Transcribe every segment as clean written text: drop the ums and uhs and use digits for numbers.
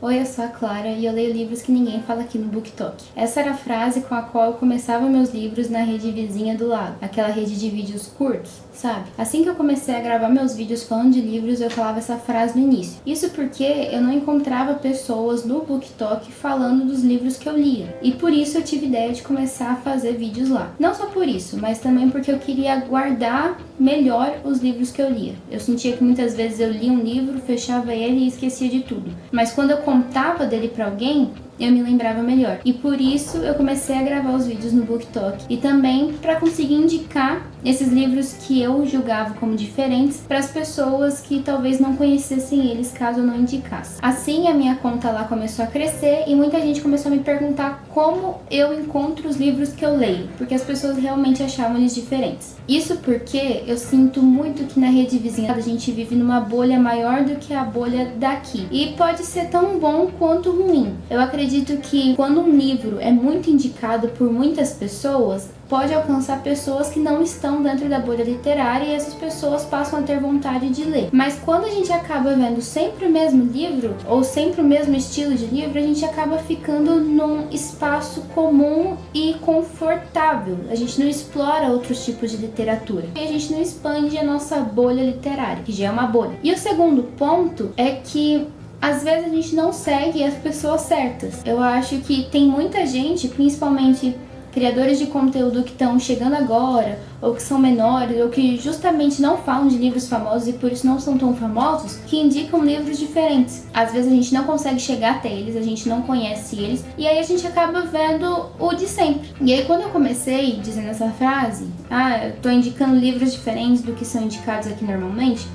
Oi, eu sou a Clara e eu leio livros que ninguém fala aqui no BookTok. Essa era a frase com a qual eu começava meus livros na rede vizinha do lado, aquela rede de vídeos curtos, sabe? Assim que eu comecei a gravar meus vídeos falando de livros, eu falava essa frase no início. Isso porque eu não encontrava pessoas no BookTok falando dos livros que eu lia. E por isso eu tive ideia de começar a fazer vídeos lá. Não só por isso, mas também porque eu queria guardar melhor os livros que eu lia. Eu sentia que muitas vezes eu lia um livro, fechava ele e esquecia de tudo. Mas quando eu contava dele pra alguém, eu me lembrava melhor. E por isso eu comecei a gravar os vídeos no BookTok. E também para conseguir indicar esses livros que eu julgava como diferentes para as pessoas que talvez não conhecessem eles caso eu não indicasse. Assim a minha conta lá começou a crescer e muita gente começou a me perguntar como eu encontro os livros que eu leio, porque as pessoas realmente achavam eles diferentes. Isso porque eu sinto muito que na rede vizinha a gente vive numa bolha maior do que a bolha daqui. E pode ser tão bom quanto ruim. Eu acredito que quando um livro é muito indicado por muitas pessoas, pode alcançar pessoas que não estão dentro da bolha literária e essas pessoas passam a ter vontade de ler. Mas quando a gente acaba vendo sempre o mesmo livro ou sempre o mesmo estilo de livro, a gente acaba ficando num espaço comum e confortável. A gente não explora outros tipos de literatura e a gente não expande a nossa bolha literária, que já é uma bolha. E o segundo ponto é que às vezes a gente não segue as pessoas certas. Eu acho que tem muita gente, principalmente criadores de conteúdo que estão chegando agora, ou que são menores, ou que justamente não falam de livros famosos e por isso não são tão famosos, que indicam livros diferentes. Às vezes a gente não consegue chegar até eles, a gente não conhece eles, e aí a gente acaba vendo o de sempre. E aí quando eu comecei dizendo essa frase, eu tô indicando livros diferentes do que são indicados aqui normalmente,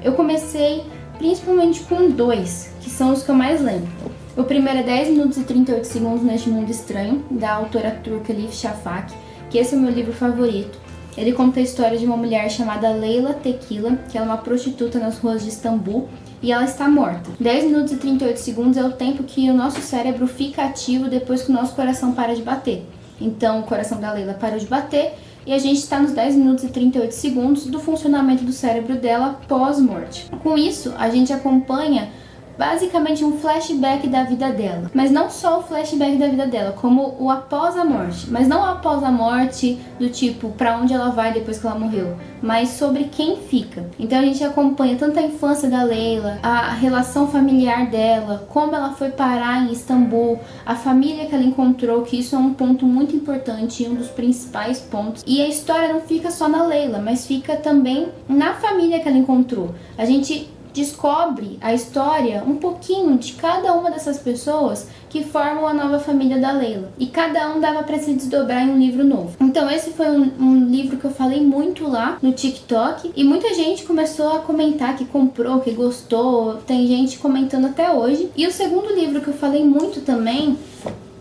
eu comecei principalmente com dois, que são os que eu mais lembro. O primeiro é 10 minutos e 38 segundos neste mundo estranho, da autora turca Elif Shafak, que esse é o meu livro favorito. Ele conta a história de uma mulher chamada Leyla Tequila, que ela é uma prostituta nas ruas de Istambul, e ela está morta. 10 minutos e 38 segundos é o tempo que o nosso cérebro fica ativo depois que o nosso coração para de bater. Então o coração da Leyla parou de bater, e a gente está nos 10 minutos e 38 segundos do funcionamento do cérebro dela pós-morte. Com isso, a gente acompanha basicamente um flashback da vida dela. Mas não só o flashback da vida dela, como o após a morte. Mas não após a morte do tipo, pra onde ela vai depois que ela morreu, mas sobre quem fica. Então a gente acompanha tanto a infância da Leyla, a relação familiar dela, como ela foi parar em Istambul, a família que ela encontrou, que isso é um ponto muito importante e um dos principais pontos. E a história não fica só na Leyla, mas fica também na família que ela encontrou. A gente descobre a história um pouquinho de cada uma dessas pessoas que formam a nova família da Leyla. E cada um dava para se desdobrar em um livro novo. Então esse foi um livro que eu falei muito lá no TikTok. E muita gente começou a comentar que comprou, que gostou. Tem gente comentando até hoje. E o segundo livro que eu falei muito também,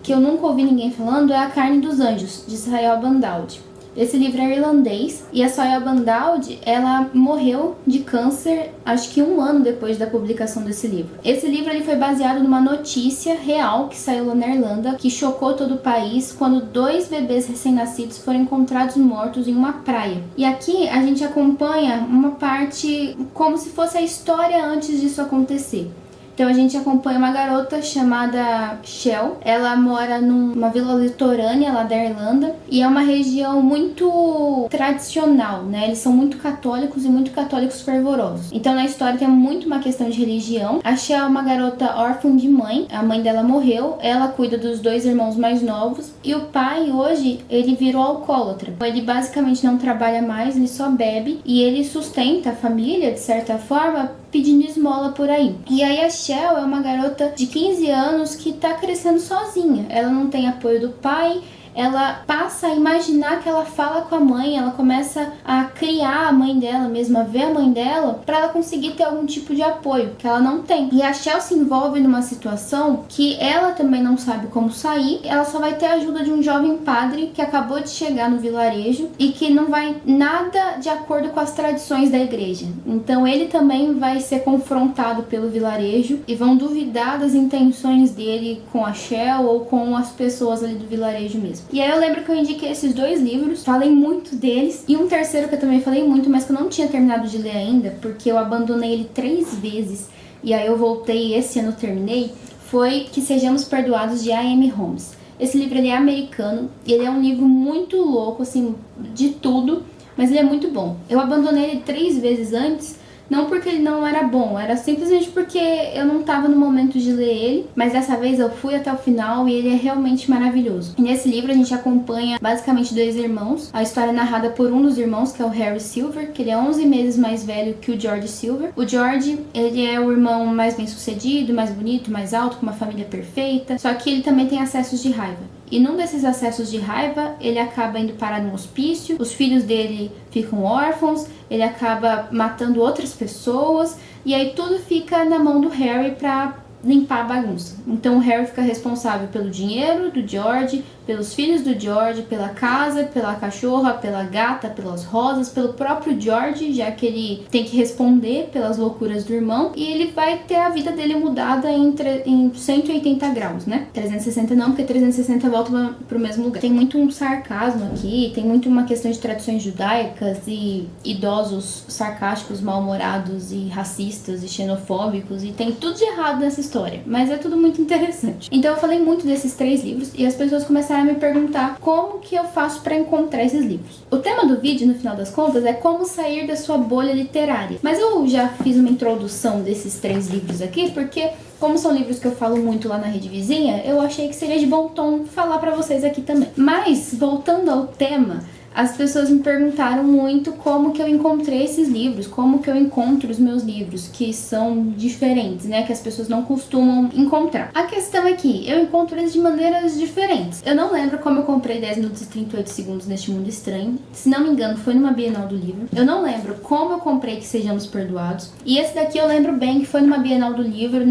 que eu nunca ouvi ninguém falando, é A Carne dos Anjos, de Sahel Bandald. Esse livro é irlandês e a Sahel Bandald, ela morreu de câncer acho que 1 ano depois da publicação desse livro. Esse livro ele foi baseado numa notícia real que saiu lá na Irlanda, que chocou todo o país quando 2 bebês recém-nascidos foram encontrados mortos em uma praia. E aqui a gente acompanha uma parte como se fosse a história antes disso acontecer. Então a gente acompanha uma garota chamada Shell. Ela mora numa vila litorânea lá da Irlanda e é uma região muito tradicional, né? Eles são muito católicos e muito católicos fervorosos. Então na história tem muito uma questão de religião. A Shell é uma garota órfã de mãe. A mãe dela morreu. Ela cuida dos 2 irmãos mais novos e o pai hoje ele virou alcoólatra. Ele basicamente não trabalha mais, ele só bebe e ele sustenta a família de certa forma pedindo esmola por aí. E aí a Shell é uma garota de 15 anos que tá crescendo sozinha. Ela não tem apoio do pai, ela passa a imaginar que ela fala com a mãe, ela começa a criar a mãe dela mesma, a ver a mãe dela, para ela conseguir ter algum tipo de apoio, que ela não tem. E a Shell se envolve numa situação que ela também não sabe como sair, ela só vai ter a ajuda de um jovem padre que acabou de chegar no vilarejo e que não vai nada de acordo com as tradições da igreja. Então ele também vai ser confrontado pelo vilarejo e vão duvidar das intenções dele com a Shell ou com as pessoas ali do vilarejo mesmo. E aí eu lembro que eu indiquei esses 2 livros, falei muito deles, e um terceiro que eu também falei muito, mas que eu não tinha terminado de ler ainda, porque eu abandonei ele 3 vezes, e aí eu voltei e esse ano eu terminei, foi Que Sejamos Perdoados, de A.M. Homes. Esse livro ele é americano e ele é um livro muito louco, assim, de tudo, mas ele é muito bom. Eu abandonei ele 3 vezes antes, não porque ele não era bom, era simplesmente porque eu não estava no momento de ler ele, mas dessa vez eu fui até o final e ele é realmente maravilhoso. E nesse livro a gente acompanha basicamente 2 irmãos. A história é narrada por um dos irmãos, que é o Harry Silver, que ele é 11 meses mais velho que o George Silver. O George, ele é o irmão mais bem sucedido, mais bonito, mais alto, com uma família perfeita, só que ele também tem acessos de raiva. E num desses acessos de raiva, ele acaba indo parar num hospício, os filhos dele ficam órfãos, ele acaba matando outras pessoas, e aí tudo fica na mão do Harry pra limpar a bagunça. Então o Harry fica responsável pelo dinheiro do George, pelos filhos do George, pela casa, pela cachorra, pela gata, pelas rosas, pelo próprio George, já que ele tem que responder pelas loucuras do irmão, e ele vai ter a vida dele mudada em 180 graus, né? 360 não, porque 360 volta pro mesmo lugar. Tem muito um sarcasmo aqui, tem muito uma questão de tradições judaicas e idosos sarcásticos, mal-humorados e racistas e xenofóbicos, e tem tudo de errado nessa história, mas é tudo muito interessante. Então eu falei muito desses 3 livros e as pessoas começaram a me perguntar como que eu faço para encontrar esses livros. O tema do vídeo, no final das contas, é como sair da sua bolha literária. Mas eu já fiz uma introdução desses 3 livros aqui, porque como são livros que eu falo muito lá na Rede Vizinha, eu achei que seria de bom tom falar para vocês aqui também. Mas, voltando ao tema, as pessoas me perguntaram muito como que eu encontrei esses livros, como que eu encontro os meus livros, que são diferentes, né, que as pessoas não costumam encontrar. A questão é que eu encontro eles de maneiras diferentes. Eu não lembro como eu comprei 10 minutos e 38 segundos neste mundo estranho. Se não me engano, foi numa Bienal do Livro. Eu não lembro como eu comprei Que Sejamos Perdoados. E esse daqui eu lembro bem que foi numa Bienal do Livro,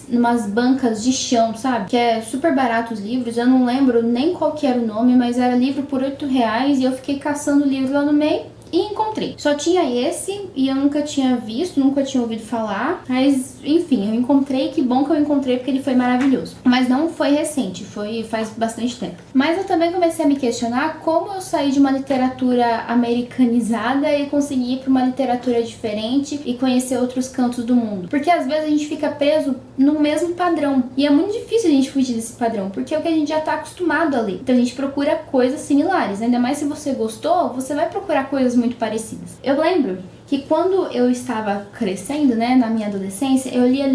numas bancas de chão, sabe? Que é super barato os livros. Eu não lembro nem qual que era o nome, mas era livro por R$8 e eu fiquei caçando o livro lá no meio e encontrei. Só tinha esse e eu nunca tinha visto, nunca tinha ouvido falar, mas enfim, eu encontrei, que bom que eu encontrei porque ele foi maravilhoso. Mas não foi recente, foi faz bastante tempo. Mas eu também comecei a me questionar como eu saí de uma literatura americanizada e consegui ir para uma literatura diferente e conhecer outros cantos do mundo. Porque às vezes a gente fica preso no mesmo padrão e é muito difícil a gente fugir desse padrão, porque é o que a gente já tá acostumado a ler. Então a gente procura coisas similares, ainda mais se você gostou, você vai procurar coisas muito parecidas. Eu lembro que quando eu estava crescendo, né, na minha adolescência, eu lia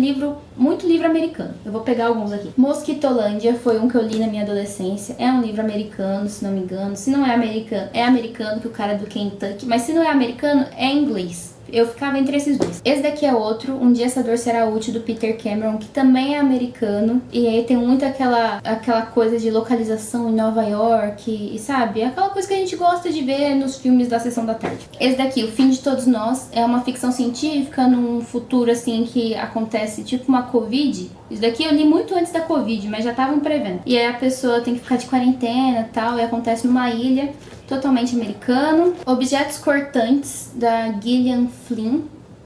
muito livro americano. Eu vou pegar alguns aqui. Mosquitolândia foi um que eu li na minha adolescência. É um livro americano, se não me engano. Se não é americano, que o cara é do Kentucky. Mas se não é americano, é inglês. Eu ficava entre esses 2. Esse daqui é outro, Um Dia Essa Dor Será Útil, do Peter Cameron, que também é americano. E aí tem muito aquela coisa de localização em Nova York, e sabe? Aquela coisa que a gente gosta de ver nos filmes da Sessão da Tarde. Esse daqui, O Fim de Todos Nós, é uma ficção científica num futuro, assim, que acontece tipo uma Covid. Isso daqui eu li muito antes da Covid, mas já estavam prevendo. E aí a pessoa tem que ficar de quarentena e tal, e acontece numa ilha, totalmente americano. Objetos Cortantes, da Gillian Flynn,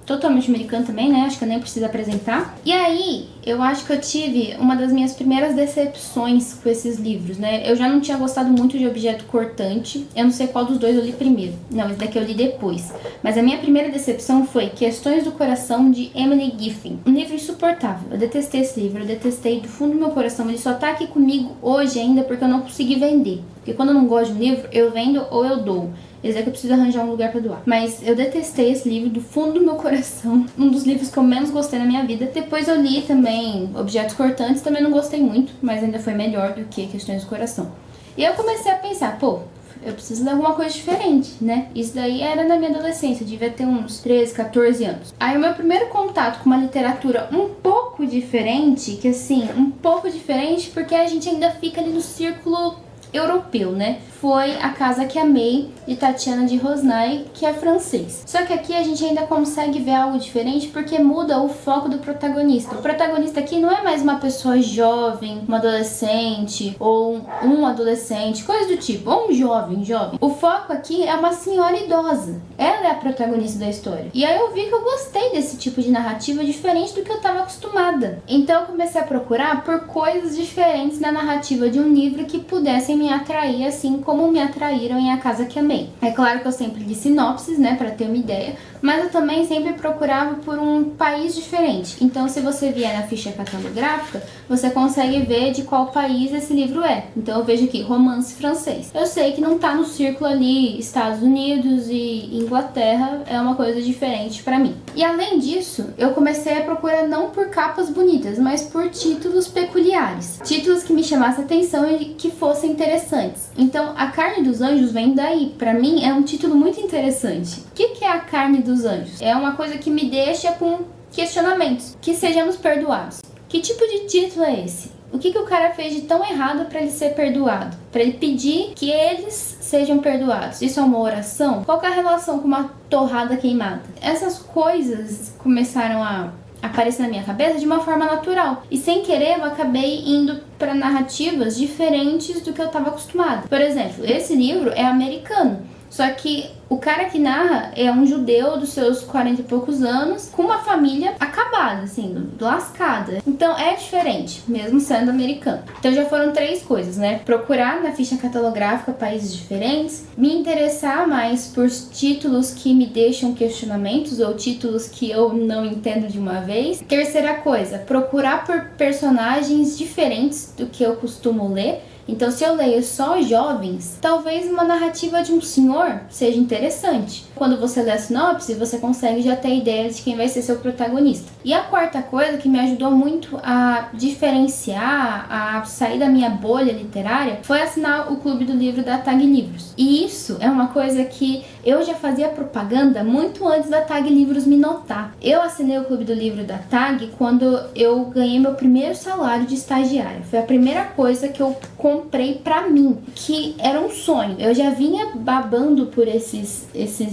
totalmente americano também, né? Acho que eu nem preciso apresentar. E aí, eu acho que eu tive uma das minhas primeiras decepções com esses livros, né? Eu já não tinha gostado muito de Objeto Cortante. Eu não sei qual dos 2 eu li primeiro. Não, esse daqui eu li depois. Mas a minha primeira decepção foi Questões do Coração, de Emily Giffin. Um livro insuportável. Eu detestei esse livro, eu detestei do fundo do meu coração. Ele só tá aqui comigo hoje ainda porque eu não consegui vender. Porque quando eu não gosto de um livro, eu vendo ou eu dou. Esse é que eu preciso arranjar um lugar pra doar. Mas eu detestei esse livro do fundo do meu coração. Um dos livros que eu menos gostei na minha vida. Depois eu li também Objetos Cortantes. Também não gostei muito, mas ainda foi melhor do que Questões do Coração. E eu comecei a pensar, pô, eu preciso de alguma coisa diferente, né? Isso daí era na minha adolescência, eu devia ter uns 13, 14 anos. Aí o meu primeiro contato com uma literatura um pouco diferente, que assim, um pouco diferente porque a gente ainda fica ali no círculo europeu, né? Foi A Casa que Amei, de Tatiana de Rosnay, que é francês. Só que aqui a gente ainda consegue ver algo diferente porque muda o foco do protagonista. O protagonista aqui não é mais uma pessoa jovem, uma adolescente, ou um adolescente, coisa do tipo, ou um jovem. O foco aqui é uma senhora idosa. Ela é a protagonista da história. E aí eu vi que eu gostei desse tipo de narrativa diferente do que eu estava acostumada. Então eu comecei a procurar por coisas diferentes na narrativa de um livro que pudessem me atrair, assim como me atraíram em A Casa que Amei. É claro que eu sempre li sinopses, né, pra ter uma ideia, mas eu também sempre procurava por um país diferente. Então, se você vier na ficha catalográfica, você consegue ver de qual país esse livro é. Então, eu vejo aqui, romance francês. Eu sei que não tá no círculo ali Estados Unidos e Inglaterra, é uma coisa diferente pra mim. E além disso, eu comecei a procurar não por capas bonitas, mas por títulos peculiares. Títulos que me chamassem atenção e que fossem interessantes. Então, A Carne dos Anjos vem daí. Pra mim, é um título muito interessante. O que é A Carne dos Anjos? É uma coisa que me deixa com questionamentos. Que sejamos perdoados. Que tipo de título é esse? O que o cara fez de tão errado para ele ser perdoado? Para ele pedir que eles sejam perdoados? Isso é uma oração? Qual que é a relação com uma torrada queimada? Essas coisas começaram a aparecer na minha cabeça de uma forma natural. E sem querer eu acabei indo para narrativas diferentes do que eu estava acostumada. Por exemplo, esse livro é americano. Só que o cara que narra é um judeu dos seus 40 e poucos anos, com uma família acabada, assim, lascada. Então é diferente, mesmo sendo americano. Então já foram 3 coisas, né? Procurar na ficha catalográfica países diferentes, me interessar mais por títulos que me deixam questionamentos ou títulos que eu não entendo de uma vez. Terceira coisa, procurar por personagens diferentes do que eu costumo ler. Então, se eu leio só jovens, talvez uma narrativa de um senhor seja interessante. Quando você lê a sinopse, você consegue já ter ideia de quem vai ser seu protagonista. E a quarta coisa que me ajudou muito a diferenciar, a sair da minha bolha literária, foi assinar o Clube do Livro da Tag Livros. E isso é uma coisa que eu já fazia propaganda muito antes da Tag Livros me notar. Eu assinei o Clube do Livro da Tag quando eu ganhei meu primeiro salário de estagiária. Foi a primeira coisa que eu comprei pra mim, que era um sonho. Eu já vinha babando por esses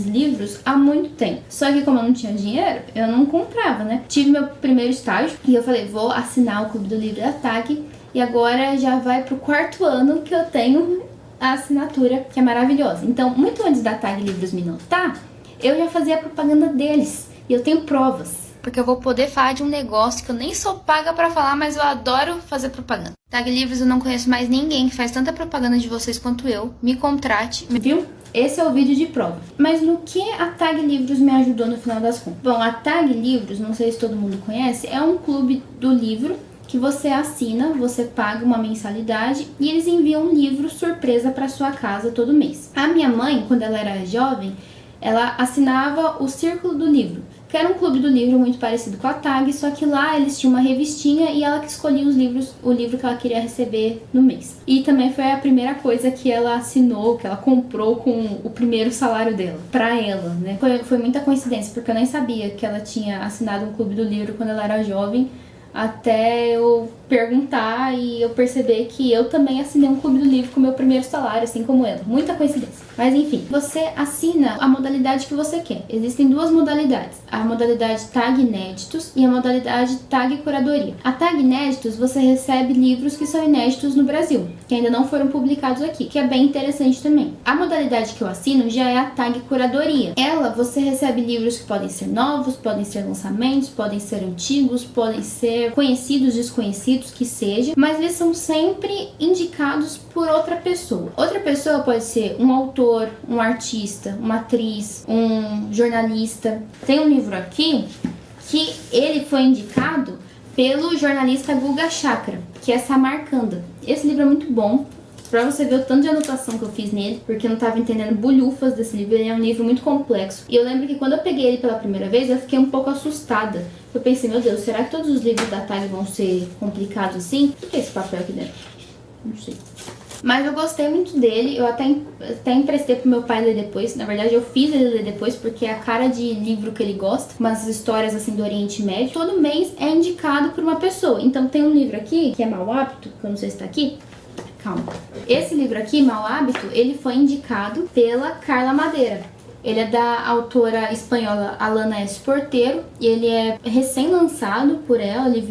livros há muito tempo. Só que como eu não tinha dinheiro, eu não comprava, né? Tive meu primeiro estágio e eu falei, vou assinar o Clube do Livro da Tag. E agora já vai pro 4º ano que eu tenho a assinatura, que é maravilhosa. Então, muito antes da Tag Livros me notar, eu já fazia a propaganda deles. E eu tenho provas. Porque eu vou poder falar de um negócio que eu nem sou paga pra falar, mas eu adoro fazer propaganda. Tag Livros, eu não conheço mais ninguém que faz tanta propaganda de vocês quanto eu. Me contrate, viu? Esse é o vídeo de prova. Mas no que a Tag Livros me ajudou no final das contas? Bom, a Tag Livros, não sei se todo mundo conhece, é um clube do livro que você assina, você paga uma mensalidade e eles enviam um livro surpresa para sua casa todo mês. A minha mãe, quando ela era jovem, ela assinava o Círculo do Livro, que era um clube do livro muito parecido com a Tag, só que lá eles tinham uma revistinha e ela que escolhia os livros, o livro que ela queria receber no mês. E também foi a primeira coisa que ela assinou, que ela comprou com o primeiro salário dela, pra ela, né? Foi muita coincidência, porque eu nem sabia que ela tinha assinado um clube do livro quando ela era jovem, até eu perguntar e eu perceber que eu também assinei um clube do livro com o meu primeiro salário, assim como ela. Muita coincidência. Mas enfim, você assina a modalidade que você quer. Existem 2 modalidades. A modalidade Tag Inéditos e a modalidade Tag Curadoria. A Tag Inéditos, você recebe livros que são inéditos no Brasil, que ainda não foram publicados aqui, que é bem interessante também. A modalidade que eu assino já é a Tag Curadoria. Ela, você recebe livros que podem ser novos, podem ser lançamentos, podem ser antigos, podem ser conhecidos, desconhecidos, que seja, mas eles são sempre indicados por outra pessoa. Outra pessoa pode ser um autor, um artista, uma atriz, um jornalista. Tem um livro aqui que ele foi indicado pelo jornalista Guga Chakra, que é Samarcanda. Esse livro é muito bom, pra você ver o tanto de anotação que eu fiz nele, porque eu não tava entendendo bulhufas desse livro. Ele é um livro muito complexo. E eu lembro que quando eu peguei ele pela primeira vez, eu fiquei um pouco assustada. Eu pensei, meu Deus, será que todos os livros da Tag vão ser complicados assim? O que é esse papel aqui dentro? Não sei. Mas eu gostei muito dele, eu até emprestei pro meu pai ler depois. Na verdade, eu fiz ele ler depois, porque é a cara de livro que ele gosta. Umas histórias, assim, do Oriente Médio. Todo mês é indicado por uma pessoa. Então tem um livro aqui, que é Mau Hábito, que eu não sei se tá aqui. Calma. Esse livro aqui, Mau Hábito, ele foi indicado pela Carla Madeira. Ele é da autora espanhola Alana S. Portero, e ele é recém-lançado por ela, ele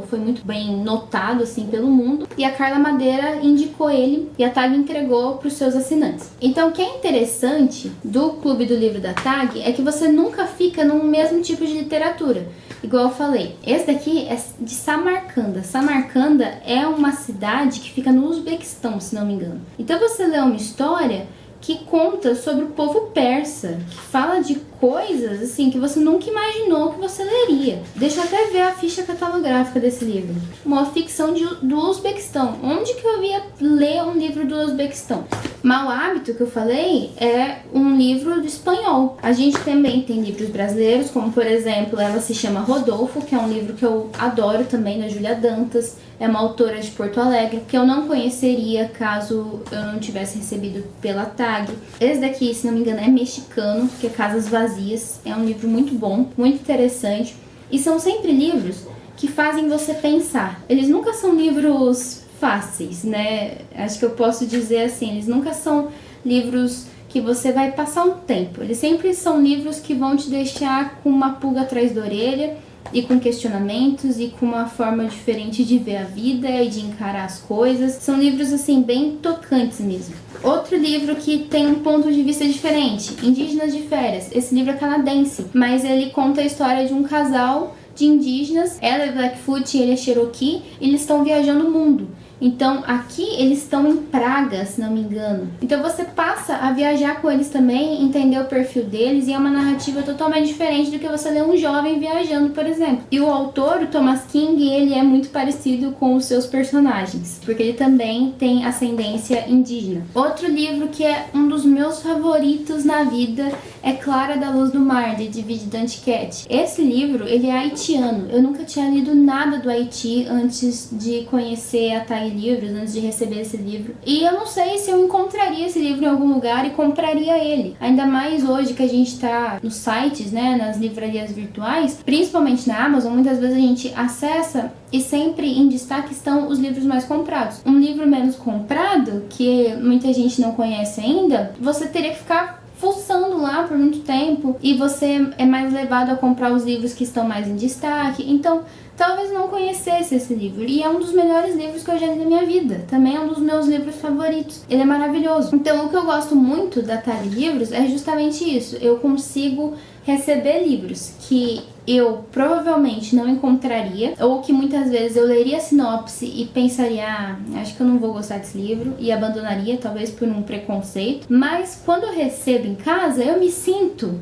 foi muito bem notado assim pelo mundo, e a Carla Madeira indicou ele e a Tag entregou para os seus assinantes. Então, o que é interessante do Clube do Livro da Tag é que você nunca fica no mesmo tipo de literatura. Igual eu falei, esse daqui é de Samarcanda. Samarcanda é uma cidade que fica no Uzbequistão, se não me engano. Então você lê uma história que conta sobre o povo persa, que fala de coisas assim que você nunca imaginou que você leria. Deixa eu até ver a ficha catalográfica desse livro. Uma ficção do Uzbequistão. Onde que eu ia ler um livro do Uzbequistão? Mau Hábito, que eu falei, é um livro do espanhol. A gente também tem livros brasileiros, como por exemplo, ela se chama Rodolfo, que é um livro que eu adoro também, da Júlia Dantas. É uma autora de Porto Alegre, que eu não conheceria caso eu não tivesse recebido pela TAG. Esse daqui, se não me engano, é mexicano, que é Casas Vazias. É um livro muito bom, muito interessante. E são sempre livros que fazem você pensar. Eles nunca são livros fáceis, né? Acho que eu posso dizer assim, eles nunca são livros que você vai passar um tempo. Eles sempre são livros que vão te deixar com uma pulga atrás da orelha e com questionamentos e com uma forma diferente de ver a vida e de encarar as coisas. São livros assim bem tocantes mesmo. Outro livro que tem um ponto de vista diferente, Indígenas de Férias. Esse livro é canadense, mas ele conta a história de um casal de indígenas. Ela é Blackfoot e ele é Cherokee. E eles estão viajando o mundo. Então, aqui eles estão em Praga, se não me engano. Então, você passa a viajar com eles também, entender o perfil deles, e é uma narrativa totalmente diferente do que você lê um jovem viajando, por exemplo. E o autor, o Thomas King, ele é muito parecido com os seus personagens, porque ele também tem ascendência indígena. Outro livro que é um dos meus favoritos na vida é Clara da Luz do Mar, de David Dante Cat. Esse livro, ele é haitiano. Eu nunca tinha lido nada do Haiti antes de conhecer a TAG Livros, antes de receber esse livro. E eu não sei se eu encontraria esse livro em algum lugar e compraria ele. Ainda mais hoje que a gente tá nos sites, né, nas livrarias virtuais, principalmente na Amazon, muitas vezes a gente acessa e sempre em destaque estão os livros mais comprados. Um livro menos comprado, que muita gente não conhece ainda, você teria que ficar fuçando lá por muito tempo e você é mais levado a comprar os livros que estão mais em destaque. Então, talvez não conhecesse esse livro. E é um dos melhores livros que eu já li na minha vida. Também é um dos meus livros favoritos. Ele é maravilhoso. Então, o que eu gosto muito da TAG Livros é justamente isso. Eu consigo receber livros que eu provavelmente não encontraria, ou que muitas vezes eu leria a sinopse e pensaria, acho que eu não vou gostar desse livro, e abandonaria, talvez por um preconceito. Mas quando eu recebo em casa, eu me sinto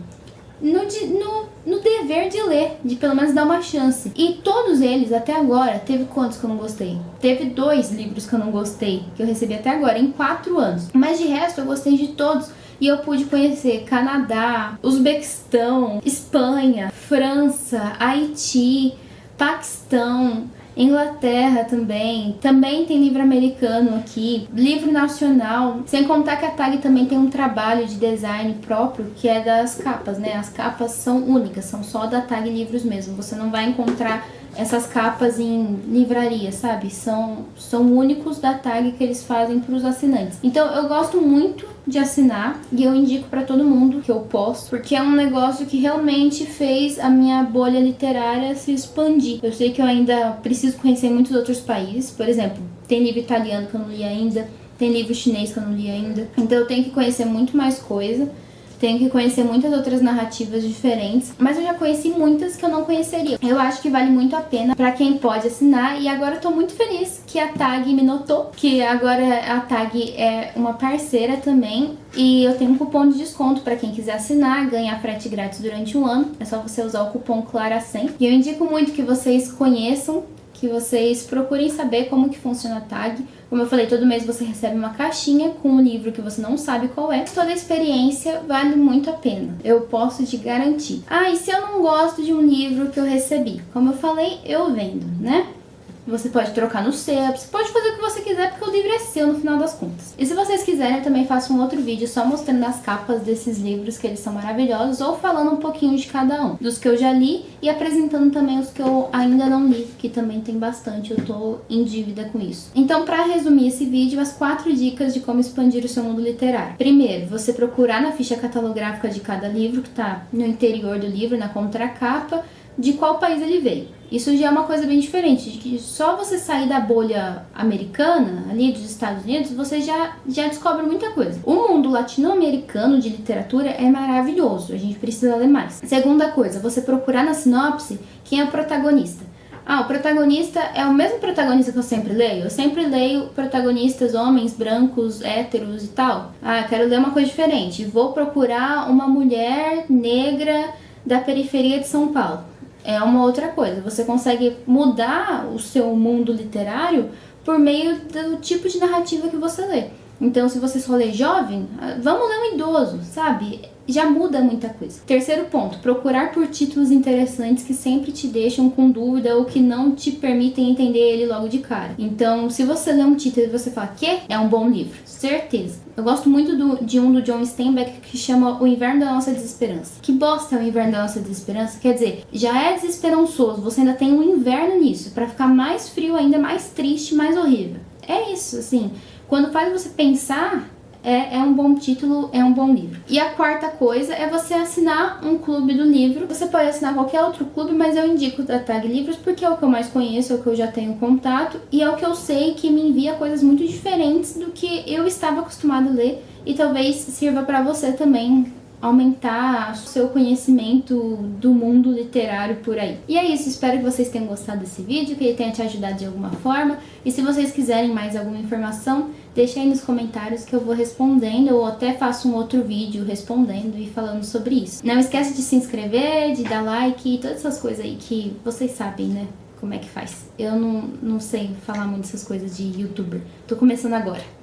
no dever de ler, de pelo menos dar uma chance. E todos eles, até agora, teve quantos que eu não gostei? Teve 2 livros que eu não gostei, que eu recebi até agora, em 4 anos. Mas de resto, eu gostei de todos. E eu pude conhecer Canadá, Uzbequistão, Espanha, França, Haiti, Paquistão, Inglaterra também. Também tem livro americano aqui, livro nacional. Sem contar que a TAG também tem um trabalho de design próprio, que é das capas, né? As capas são únicas, são só da TAG Livros mesmo. Você não vai encontrar essas capas em livraria, sabe? São únicos da TAG que eles fazem para os assinantes. Então eu gosto muito de assinar e eu indico para todo mundo que eu posso, porque é um negócio que realmente fez a minha bolha literária se expandir. Eu sei que eu ainda preciso conhecer muitos outros países, por exemplo, tem livro italiano que eu não li ainda, tem livro chinês que eu não li ainda, então eu tenho que conhecer muito mais coisa. Tenho que conhecer muitas outras narrativas diferentes, mas eu já conheci muitas que eu não conheceria. Eu acho que vale muito a pena pra quem pode assinar, e agora eu tô muito feliz que a TAG me notou, que agora a TAG é uma parceira também, e eu tenho um cupom de desconto pra quem quiser assinar, ganhar frete grátis durante um ano. É só você usar o cupom CLARA100. E eu indico muito que vocês conheçam, que vocês procurem saber como que funciona a TAG. Como eu falei, todo mês você recebe uma caixinha com um livro que você não sabe qual é. Toda a experiência vale muito a pena. Eu posso te garantir. E se eu não gosto de um livro que eu recebi? Como eu falei, eu vendo, né? Você pode trocar no sebo, você pode fazer o que você quiser, porque o livro é seu no final das contas. E se vocês quiserem, eu também faço um outro vídeo só mostrando as capas desses livros, que eles são maravilhosos, ou falando um pouquinho de cada um, dos que eu já li, e apresentando também os que eu ainda não li, que também tem bastante, eu tô em dívida com isso. Então, pra resumir esse vídeo, as 4 dicas de como expandir o seu mundo literário. Primeiro, você procurar na ficha catalográfica de cada livro, que tá no interior do livro, na contracapa, de qual país ele veio. Isso já é uma coisa bem diferente, de que só você sair da bolha americana, ali dos Estados Unidos, você já descobre muita coisa. O mundo latino-americano de literatura é maravilhoso, a gente precisa ler mais. Segunda coisa, você procurar na sinopse quem é o protagonista. O protagonista é o mesmo protagonista que eu sempre leio? Eu sempre leio protagonistas homens, brancos, héteros e tal. Quero ler uma coisa diferente. Vou procurar uma mulher negra da periferia de São Paulo. É uma outra coisa. Você consegue mudar o seu mundo literário por meio do tipo de narrativa que você lê. Então, se você só lê jovem, vamos ler um idoso, sabe? Já muda muita coisa. Terceiro ponto, procurar por títulos interessantes que sempre te deixam com dúvida ou que não te permitem entender ele logo de cara. Então, se você lê um título e você fala, que é um bom livro, certeza. Eu gosto muito de um do John Steinbeck que chama O Inverno da Nossa Desesperança. Que bosta é o Inverno da Nossa Desesperança? Quer dizer, já é desesperançoso, você ainda tem um inverno nisso, pra ficar mais frio ainda, mais triste, mais horrível. É isso, assim, quando faz você pensar, é um bom título, é um bom livro. E a quarta coisa é você assinar um clube do livro. Você pode assinar qualquer outro clube, mas eu indico da Tag Livros porque é o que eu mais conheço, é o que eu já tenho contato e é o que eu sei que me envia coisas muito diferentes do que eu estava acostumada a ler e talvez sirva para você também aumentar o seu conhecimento do mundo literário por aí. E é isso, espero que vocês tenham gostado desse vídeo, que ele tenha te ajudado de alguma forma. E se vocês quiserem mais alguma informação, deixa aí nos comentários que eu vou respondendo, ou até faço um outro vídeo respondendo e falando sobre isso. Não esquece de se inscrever, de dar like e todas essas coisas aí que vocês sabem, né? Como é que faz. Eu não sei falar muito dessas coisas de youtuber. Tô começando agora.